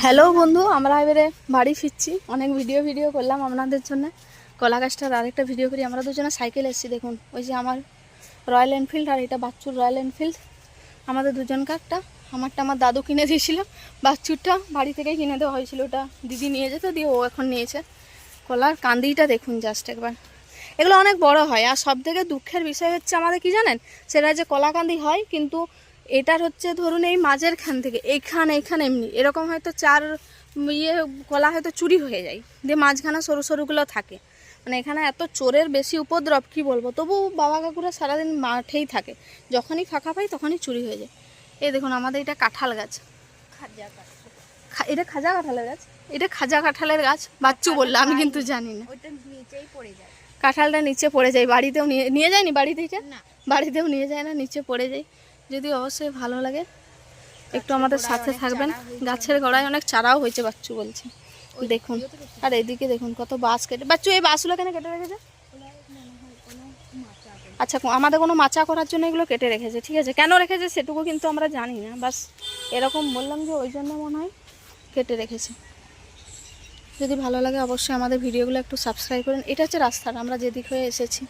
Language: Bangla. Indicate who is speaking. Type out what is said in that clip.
Speaker 1: হ্যালো বন্ধু, আমরা এবারে বাড়ি ফিরছি। অনেক ভিডিও করলাম আপনাদের জন্য। কলা গাছটার আরেকটা ভিডিও করি। আমরা দুজনে সাইকেল এসেছি, দেখুন ওই যে আমার রয়্যাল এনফিল্ড আর এটা বাচ্চুর রয়্যাল এনফিল্ড। আমাদের দুজনকারটা। আমারটা আমার দাদু কিনে দিয়েছিল, বাচ্চুরটা বাড়ি থেকেই কিনে দেওয়া হয়েছিল। ওটা দিদি নিয়ে যেত, দিয়ে ও এখন নিয়েছে। কলার কান্দিটা দেখুন জাস্ট একবার। এগুলো অনেক বড় হয়। আর সব থেকে দুঃখের বিষয় হচ্ছে আমাদের কি জানেন, সেটা যে কলাকান্দি হয়, কিন্তু এটার হচ্ছে ধরুন এই মাঝের খান থেকে এইখানে এমনি এরকম হয়তো চার কলা হয়তো চুরি হয়ে যায়, দিয়ে মাঝখানে সরু সরুগুলো থাকে। মানে এখানে এত চোরের বেশি উপদ্রব, কি বলবো। তবু বাবা কাকুরা সারাদিন মাঠেই থাকে, যখনই ফাঁকা পাই তখনই চুরি হয়ে যায়। এই দেখুন আমাদের এটা কাঁঠাল গাছ, এটা খাজা কাঁঠালের গাছ। এটা খাজা কাঁঠালের গাছ বাচ্চু বললো, আমি কিন্তু জানি না। কাঁঠালটা নিচে পড়ে যায়, বাড়িতেও নিয়ে যায়নি, বাড়িতেও নিয়ে যায় না, নিচে পড়ে যায়। যদি অবশ্যই ভালো লাগে একটু আমাদের সাথে থাকবেন। গাছের গোড়ায় অনেক চারাও হয়েছে বাচ্চু বলছে, দেখুন। আর এদিকে দেখুন কত বাঁশ কেটে, বাচ্চু এই বাঁশগুলো কেন কেটে রেখেছে? আচ্ছা, আমাদের কোনো মাচা করার জন্য এগুলো কেটে রেখেছে, ঠিক আছে। কেন রেখেছে সেটুকু কিন্তু আমরা জানি না, বাস এরকম বললাম যে ওই জন্য মনে হয় কেটে রেখেছে। যদি ভালো লাগে অবশ্যই আমাদের ভিডিওগুলো একটু সাবস্ক্রাইব করেন। এটা হচ্ছে রাস্তাটা, আমরা যেদিক হয়ে এসেছি।